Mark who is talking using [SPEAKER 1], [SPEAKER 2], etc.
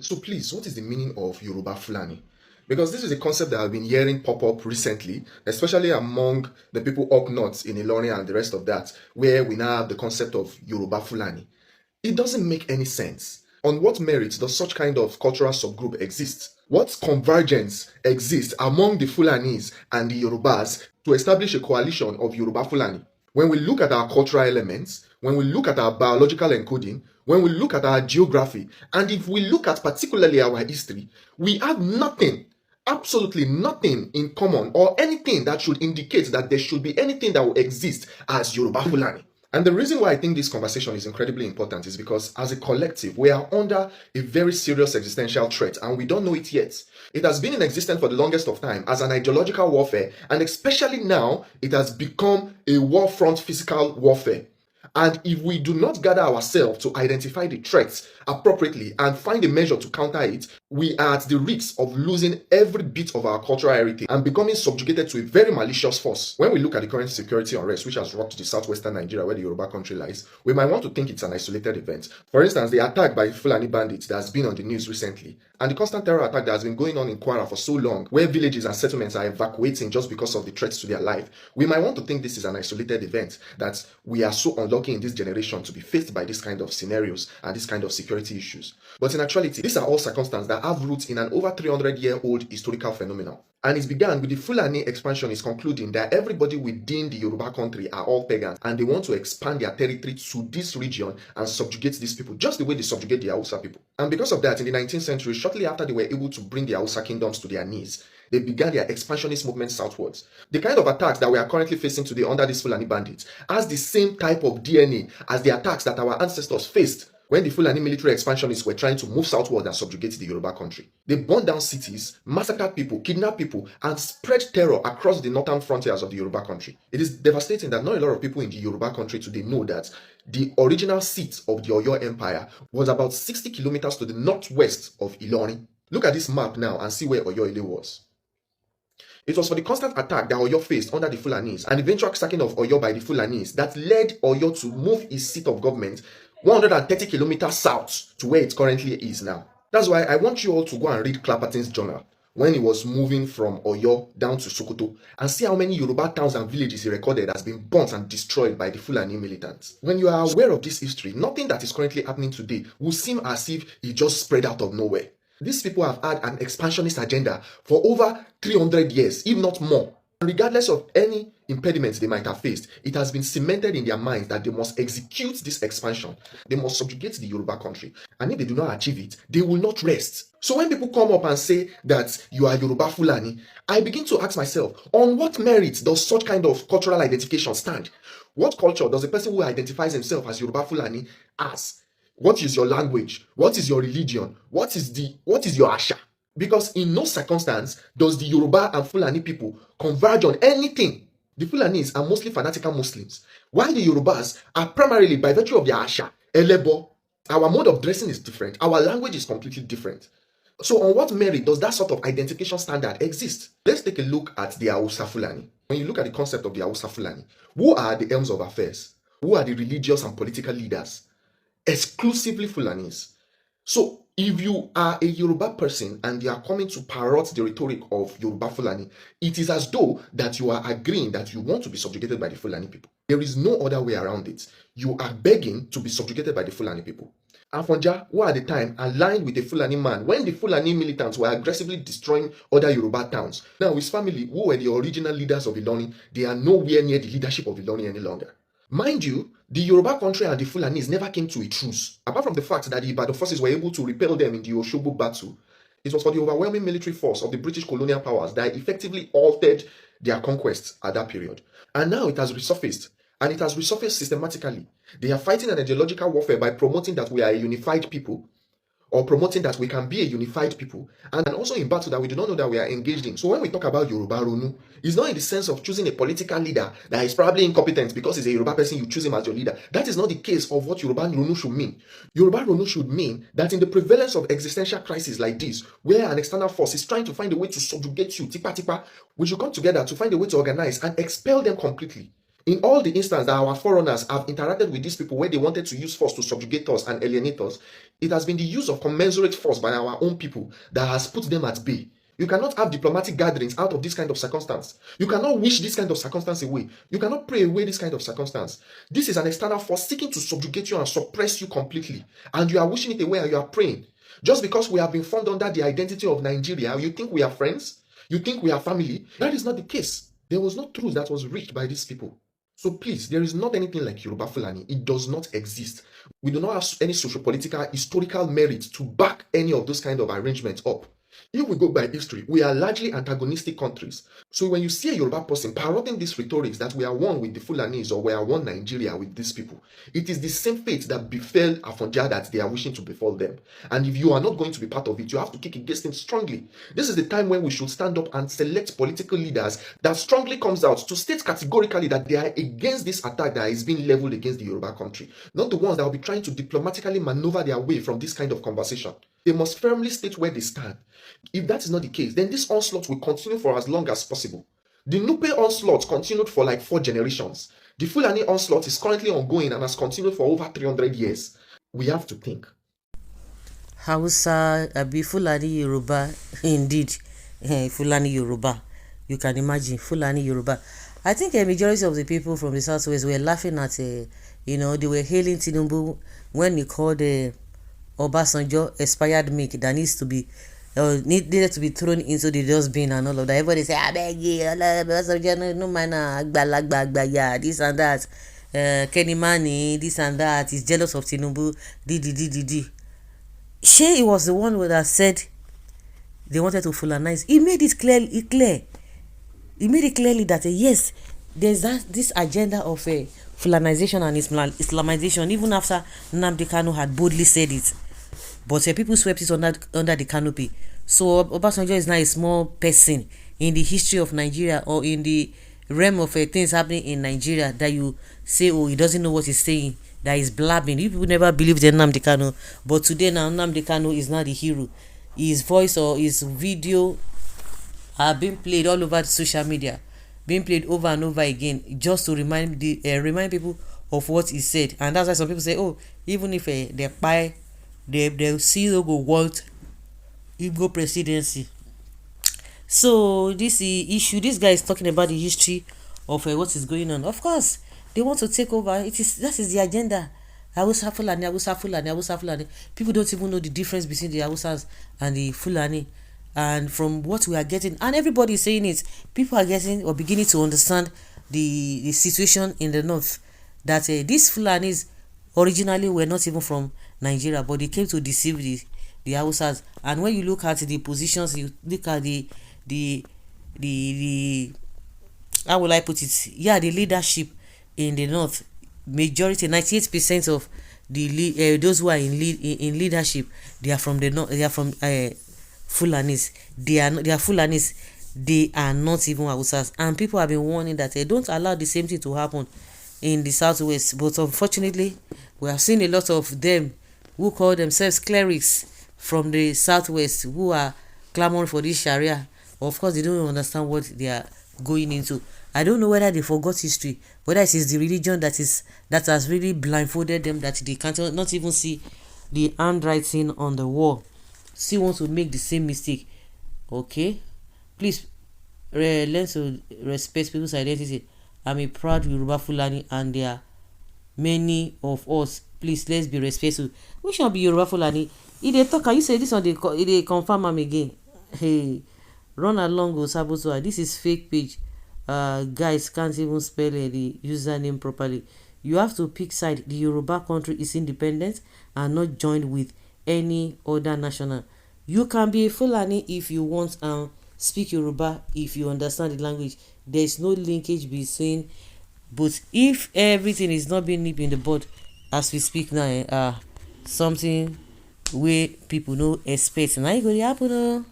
[SPEAKER 1] So please, what is the meaning of Yoruba-Fulani? Because this is a concept that I've been hearing pop up recently, especially among the people up north in Ilorin and the rest of that, where we now have the concept of Yoruba-Fulani. It doesn't make any sense. On what merit does such kind of cultural subgroup exist? What convergence exists among the Fulanis and the Yorubas to establish a coalition of Yoruba-Fulani? When we look at our cultural elements, when we look at our biological encoding, when we look at our geography, and if we look at particularly our history, we have nothing, absolutely nothing in common or anything that should indicate that there should be anything that will exist as Yoruba-Fulani. And the reason why I think this conversation is incredibly important is because as a collective, we are under a very serious existential threat and we don't know it yet. It has been in existence for the longest of time as an ideological warfare, and especially now, it has become a war front physical warfare. And if we do not gather ourselves to identify the threats appropriately and find a measure to counter it, we are at the risk of losing every bit of our cultural heritage and becoming subjugated to a very malicious force. When we look at the current security unrest which has rocked the southwestern Nigeria where the Yoruba country lies, we might want to think it's an isolated event. For instance, the attack by Fulani bandits that has been on the news recently, and the constant terror attack that has been going on in Kwara for so long, where villages and settlements are evacuating just because of the threats to their life, we might want to think this is an isolated event, that we are so unlucky in this generation to be faced by this kind of scenarios and this kind of security issues. But in actuality, these are all circumstances that have roots in an over 300-year-old historical phenomenon. And it began with the Fulani expansionists concluding that everybody within the Yoruba country are all pagans and they want to expand their territory to this region and subjugate these people, just the way they subjugate the Hausa people. And because of that, in the 19th century, shortly after they were able to bring the Hausa kingdoms to their knees, they began their expansionist movement southwards. The kind of attacks that we are currently facing today under these Fulani bandits has the same type of DNA as the attacks that our ancestors faced when the Fulani military expansionists were trying to move southward and subjugate the Yoruba country. They burned down cities, massacred people, kidnapped people, and spread terror across the northern frontiers of the Yoruba country. It is devastating that not a lot of people in the Yoruba country today know that the original seat of the Oyo Empire was about 60 kilometers to the northwest of Ilorin. Look at this map now and see where Oyo Ile was. It was for the constant attack that Oyo faced under the Fulanis and the eventual sacking of Oyo by the Fulanis that led Oyo to move its seat of government 130 kilometers south to where it currently is now. That's why I want you all to go and read Clapperton's journal when he was moving from Oyo down to Sokoto and see how many Yoruba towns and villages he recorded has been burnt and destroyed by the Fulani militants. When you are aware of this history, nothing that is currently happening today will seem as if it just spread out of nowhere. These people have had an expansionist agenda for over 300 years, if not more. Regardless of any impediments they might have faced, it has been cemented in their minds that they must execute this expansion. They must subjugate the Yoruba country. And if they do not achieve it, they will not rest. So when people come up and say that you are Yoruba-Fulani, I begin to ask myself, on what merit does such kind of cultural identification stand? What culture does a person who identifies himself as Yoruba-Fulani as? What is your language? What is your religion? What is your Asha? Because in no circumstance does the Yoruba and Fulani people converge on anything. The Fulanis are mostly fanatical Muslims, while the Yorubas are primarily, by virtue of their Asha, Elebo. Our mode of dressing is different. Our language is completely different. So on what merit does that sort of identification standard exist? Let's take a look at the Hausa Fulani. When you look at the concept of the Hausa Fulani, who are the helms of affairs? Who are the religious and political leaders? Exclusively Fulanis. So if you are a Yoruba person and you are coming to parrot the rhetoric of Yoruba-Fulani, it is as though that you are agreeing that you want to be subjugated by the Fulani people. There is no other way around it. You are begging to be subjugated by the Fulani people. Afonja, who at the time aligned with the Fulani man when the Fulani militants were aggressively destroying other Yoruba towns. Now his family, who were the original leaders of Ilorin, they are nowhere near the leadership of Ilorin any longer. Mind you, the Yoruba country and the Fulanis never came to a truce. Apart from the fact that the Ibadan forces were able to repel them in the Oshobo battle, it was for the overwhelming military force of the British colonial powers that effectively altered their conquests at that period. And now it has resurfaced, and it has resurfaced systematically. They are fighting an ideological warfare by promoting that we are a unified people, or promoting that we can be a unified people, and also in battle that we do not know that we are engaged in. So when we talk about Yoruba Ronu, it's not in the sense of choosing a political leader that is probably incompetent because he's a Yoruba person, you choose him as your leader. That is not the case of what Yoruba Ronu should mean. Yoruba Ronu should mean that in the prevalence of existential crises like this, where an external force is trying to find a way to subjugate you, tipa tipa, we should come together to find a way to organize and expel them completely. In all the instances that our foreigners have interacted with these people where they wanted to use force to subjugate us and alienate us, it has been the use of commensurate force by our own people that has put them at bay. You cannot have diplomatic gatherings out of this kind of circumstance. You cannot wish this kind of circumstance away. You cannot pray away this kind of circumstance. This is an external force seeking to subjugate you and suppress you completely. And you are wishing it away and you are praying. Just because we have been formed under the identity of Nigeria, you think we are friends? You think we are family? That is not the case. There was no truth that was reached by these people. So please, there is not anything like Yoruba-Fulani. It does not exist. We do not have any socio-political, historical merit to back any of those kind of arrangements up. If we go by history, we are largely antagonistic countries. So when you see a Yoruba person parroting this rhetoric that we are one with the Fulanis or we are one Nigeria with these people, it is the same fate that befell Afonja that they are wishing to befall them. And if you are not going to be part of it, you have to kick against it strongly. This is the time when we should stand up and select political leaders that strongly comes out to state categorically that they are against this attack that is being leveled against the Yoruba country. Not the ones that will be trying to diplomatically maneuver their way from this kind of conversation. They must firmly state where they stand. If that is not the case, then this onslaught will continue for as long as possible. The Nupe onslaught continued for like 4 generations. The Fulani onslaught is currently ongoing and has continued for over 300 years. We have to think.
[SPEAKER 2] Hausa, Abi Fulani Yoruba, indeed, Fulani Yoruba. You can imagine, Fulani Yoruba. I think a majority of the people from the southwest were laughing at, they were hailing Tinubu when he called Obasanjo expired milk that needed to be thrown into the dustbin and all of that. Everybody say, I beg you, Obasanjo, no man, this and that. Kenny Mani, this and that. He's jealous of Tinubu. He was the one that said they wanted to Fulanize. He made it clear. He made it clearly that yes, there's this agenda of Fulanization and Islamization, even after Nnamdi Kanu had boldly said it. But people swept it under the canopy. So Obasanjo is now a small person in the history of Nigeria or in the realm of things happening in Nigeria that you say, oh, he doesn't know what he's saying, that he's blabbing. People never believed in Nnamdi Kanu, but today now Nnamdi Kanu is not the hero. His voice or his video are being played all over social media, being played over and over again, just to remind people of what he said. And that's why some people say, oh, even if they buy, they still go want Igbo presidency. So this issue, this guy is talking about the history of what is going on. Of course, they want to take over. That is the agenda. Hausa Fulani. People don't even know the difference between the Hausas and the Fulani. And from what we are getting, and everybody is saying it, people are getting or beginning to understand the situation in the north. That these Fulanis originally were not even from Nigeria, but they came to deceive the Hausas. And when you look at the positions, you look at the how will I put it? Yeah, the leadership in the north, majority 98% of the those who are in leadership, they are from the north. They are from Fulanis. They are Fulanis. They are not even Hausas. And people have been warning that they don't allow the same thing to happen in the southwest. But unfortunately, we have seen a lot of them who call themselves clerics from the southwest who are clamoring for this Sharia. Of course, they don't understand what they are going into. I don't know whether they forgot history, whether it is the religion that has really blindfolded them, that they can't not even see the handwriting on the wall. Still want to make the same mistake. Okay, please learn to respect people's identity. I'm a proud Yoruba-Fulani, and there are many of us. Please, let's be respectful. We should be Yoruba-Fulani. If they talk, can you say this on they confirm am again? Hey, run along go saboteur. This is fake page. Guys can't even spell the username properly. You have to pick side. The Yoruba country is independent and not joined with any other national. You can be a Fulani if you want and speak Yoruba if you understand the language. There is no linkage between. But if everything is not being nipped in the bud as we speak now, something where people no expect, now it go happen.